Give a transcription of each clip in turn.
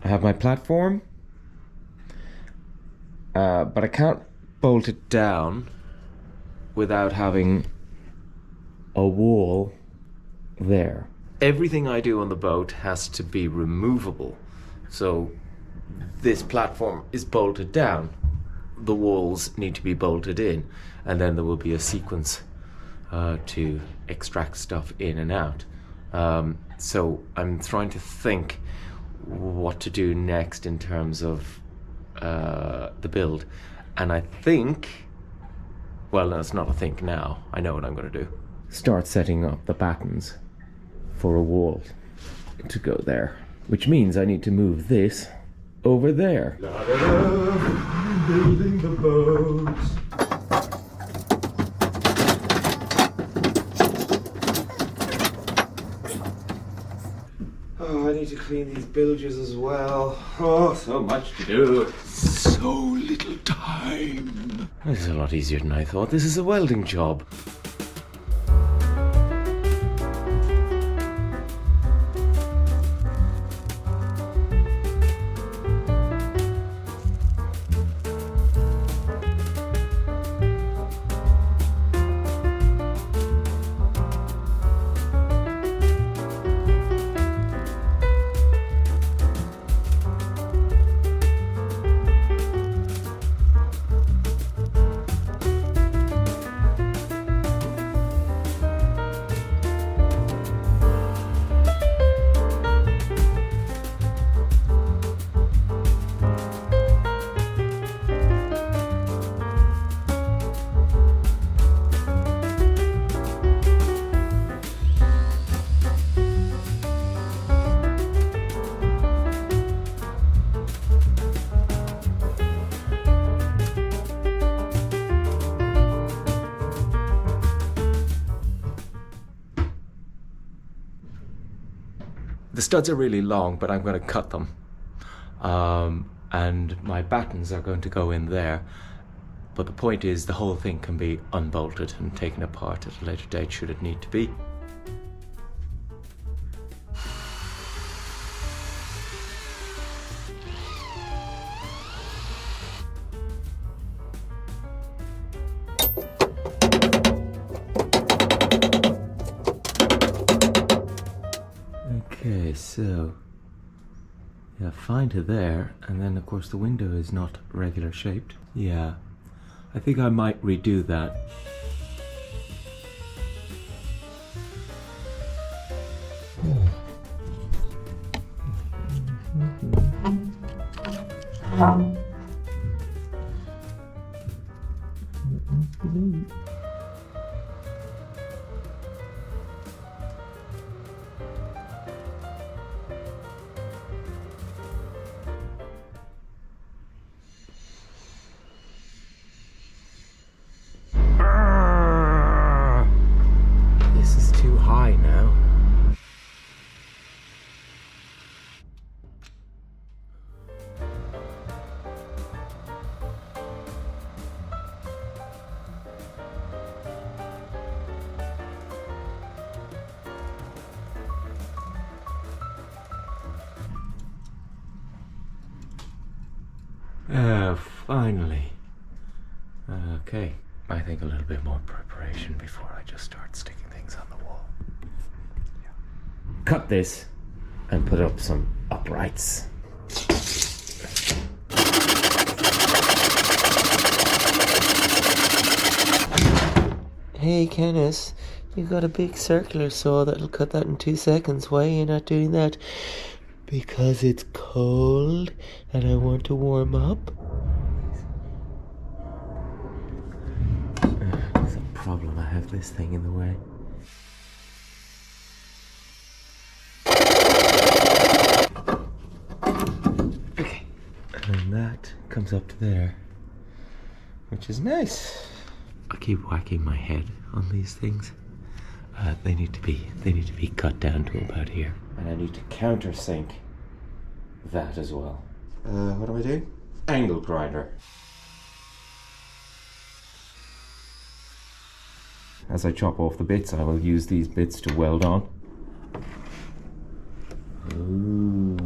have my platform, but I can't bolt it down without having a wall there. Everything I do on the boat has to be removable. So this platform is bolted down. The walls need to be bolted in, and then there will be a sequence to extract stuff in and out. So I'm trying to think what to do next in terms of the build. And I think, well, no, it's not a think now. I know what I'm going to do. Start setting up the battens for a wall to go there, which means I need to move this over there. Building the boats. Oh, I need to clean these bilges as well. Oh, so much to do. So little time. This is a lot easier than I thought. This is a welding job. The studs are really long, but I'm going to cut them. And my battens are going to go in there. But the point is, the whole thing can be unbolted and taken apart at a later date should it need to be. Okay, so yeah, fine to there, and then of course the window is not regular shaped. Yeah, I think I might redo that. This is too high now. Finally. Okay, I think a little bit more preparation before I just start sticking things on the wall. Yeah. Cut this and put up some uprights. Hey Kenneth, you got a big circular saw that'll cut that in 2 seconds. Why are you not doing that? Because it's cold and I want to warm up. There's a problem. I have this thing in the way. Okay. And that comes up to there, which is nice. I keep whacking my head on these things. They need to be cut down to about here. And I need to countersink that as well. What do I do? Angle grinder. As I chop off the bits, I will use these bits to weld on. Ooh.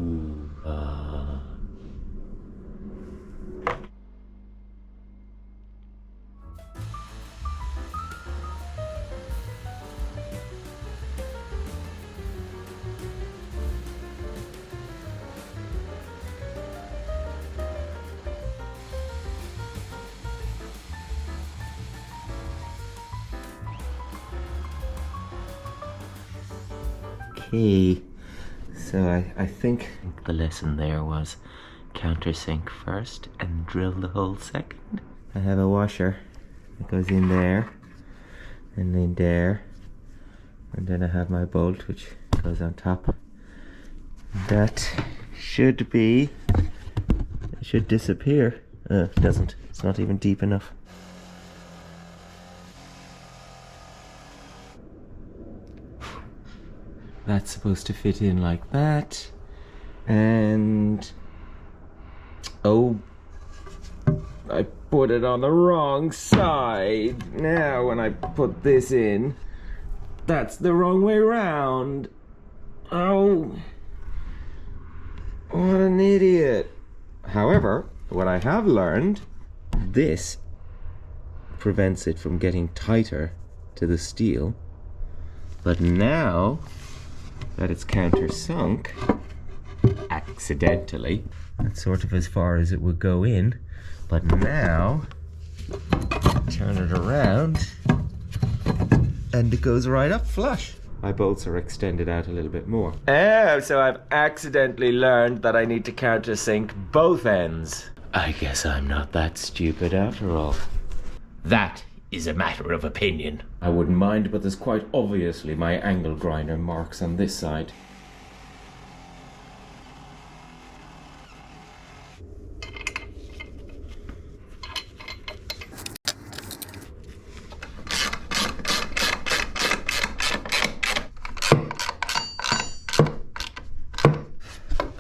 Okay, so I think the lesson there was countersink first and drill the hole second. I have a washer that goes in there and in there, and then I have my bolt which goes on top. That should disappear. It doesn't. It's not even deep enough. That's supposed to fit in like that. And oh, I put it on the wrong side. Now when I put this in, that's the wrong way round. Oh, what an idiot. However, what I have learned, this prevents it from getting tighter to the steel. But now that it's countersunk, accidentally, that's sort of as far as it would go in. But now, turn it around, and it goes right up flush. My bolts are extended out a little bit more. Oh, so I've accidentally learned that I need to countersink both ends. I guess I'm not that stupid after all. That is a matter of opinion. I wouldn't mind, but there's quite obviously my angle grinder marks on this side.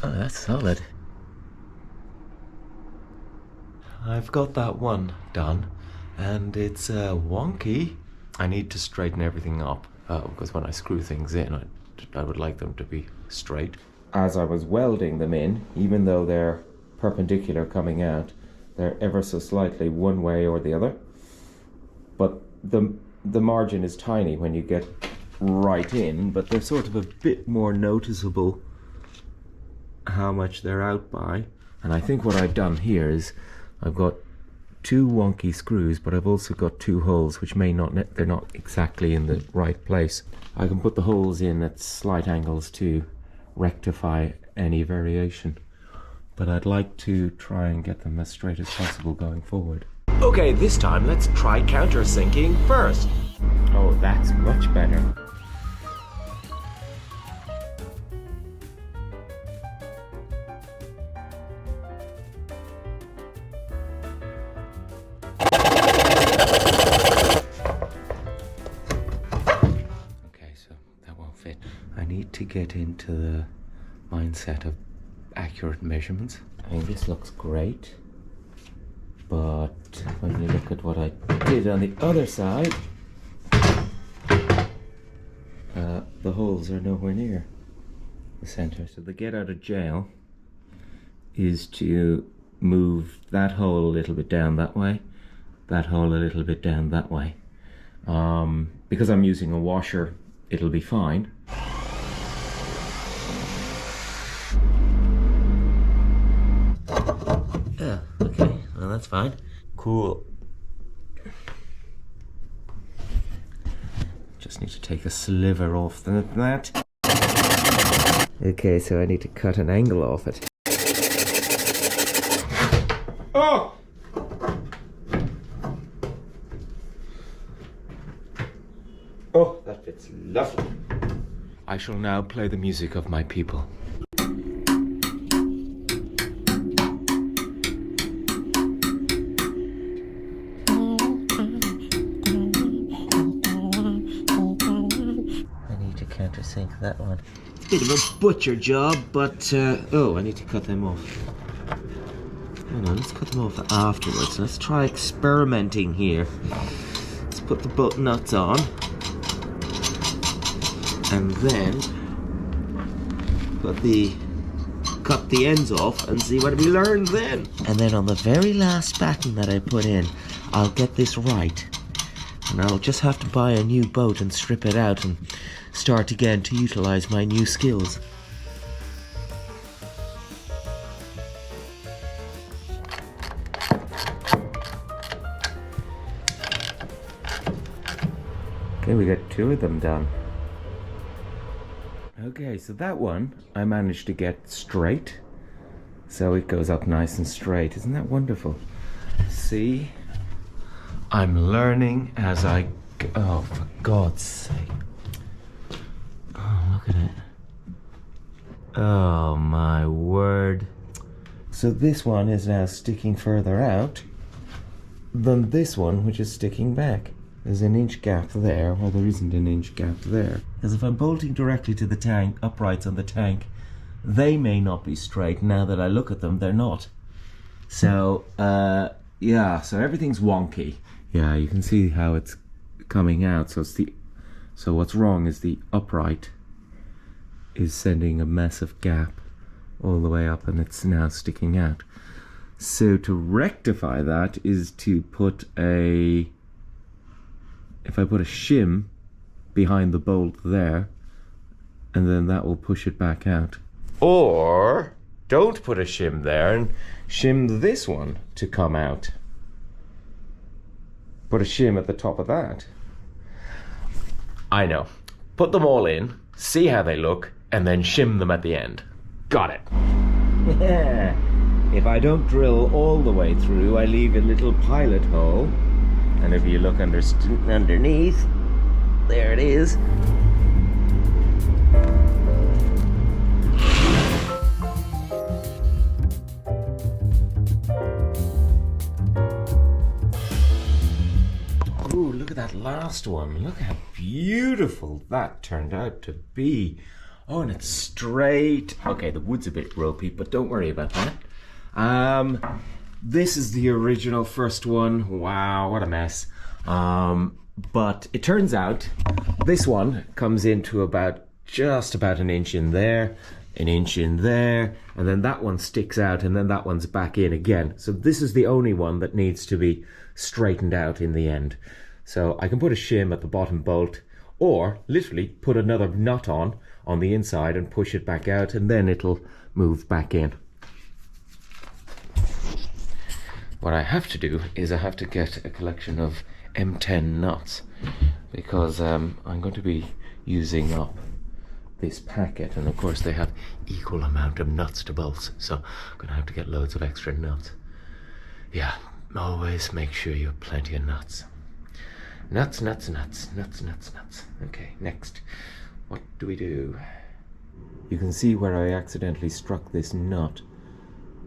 Oh, that's solid. I've got that one done, and it's wonky. I need to straighten everything up because when I screw things in, I would like them to be straight. As I was welding them in, even though they're perpendicular coming out, they're ever so slightly one way or the other. But the margin is tiny when you get right in, but they're sort of a bit more noticeable how much they're out by. And I think what I've done here is I've got two wonky screws, but I've also got two holes which may not, they're not exactly in the right place. I can put the holes in at slight angles to rectify any variation, but I'd like to try and get them as straight as possible going forward. Okay, this time let's try countersinking first. Oh, that's much better. I need to get into the mindset of accurate measurements. I mean, this looks great, but when you look at what I did on the other side, the holes are nowhere near the center. So the get out of jail is to move that hole a little bit down that way, that hole a little bit down that way. Because I'm using a washer, it'll be fine. Yeah, okay, well that's fine. Cool. Just need to take a sliver off that. Okay, so I need to cut an angle off it. Oh! Oh, that fits lovely. I shall now play the music of my people. Countersink that one. It's a bit of a butcher job, but oh, I need to cut them off. Hang on, let's cut them off afterwards. Let's try experimenting here. Let's put the bolt nuts on, and then cut the ends off and see what we learn then. And then on the very last batten that I put in, I'll get this right, and I'll just have to buy a new boat and strip it out and start again to utilize my new skills. Okay, we got two of them done. Okay, so that one I managed to get straight. So it goes up nice and straight. Isn't that wonderful? See? I'm learning as I go. Oh, for God's sake. Oh, look at it. Oh, my word. So this one is now sticking further out than this one, which is sticking back. There's an inch gap there. Well, there isn't an inch gap there. Because if I'm bolting directly to the tank, uprights on the tank, they may not be straight. Now that I look at them, they're not. So, yeah, so everything's wonky. Yeah, you can see how it's coming out. So what's wrong is the upright is sending a massive gap all the way up, and it's now sticking out. So to rectify that is to put if I put a shim behind the bolt there, and then that will push it back out. Or don't put a shim there and shim this one to come out. Put a shim at the top of that. I know. Put them all in, see how they look, and then shim them at the end. Got it. Yeah. If I don't drill all the way through, I leave a little pilot hole. And if you look underneath, there it is. Ooh, look at that last one. Look how beautiful that turned out to be. Oh, and it's straight. Okay, the wood's a bit ropey, but don't worry about that. This is the original first one. Wow, what a mess. But it turns out this one comes into just about an inch in there, an inch in there, and then that one sticks out, and then that one's back in again. So this is the only one that needs to be straightened out in the end. So I can put a shim at the bottom bolt, or literally put another nut on the inside and push it back out, and then it'll move back in. What I have to do is I have to get a collection of M10 nuts, because I'm going to be using up this packet, and of course they have equal amount of nuts to bolts, so I'm going to have to get loads of extra nuts. Yeah, always make sure you have plenty of nuts. Nuts, nuts, nuts, nuts, nuts, nuts. Okay, next. What do we do? You can see where I accidentally struck this nut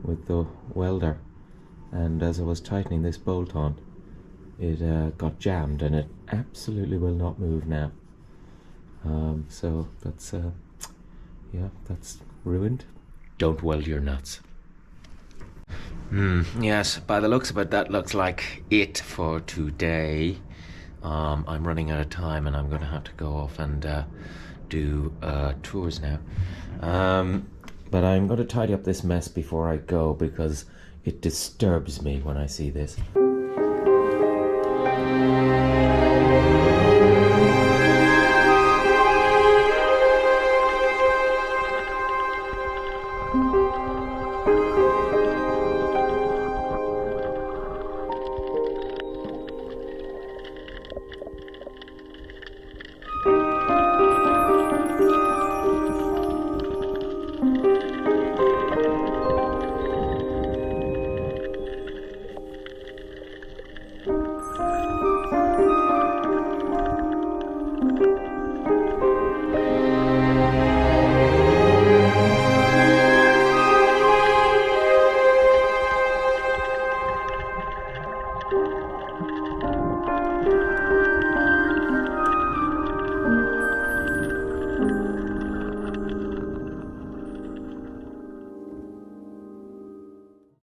with the welder, and as I was tightening this bolt on, it got jammed, and it absolutely will not move now. So that's yeah, that's ruined. Don't weld your nuts. Yes, by the looks of it, that looks like it for today. I'm running out of time, and I'm going to have to go off and do tours now. But I'm going to tidy up this mess before I go, because it disturbs me when I see this.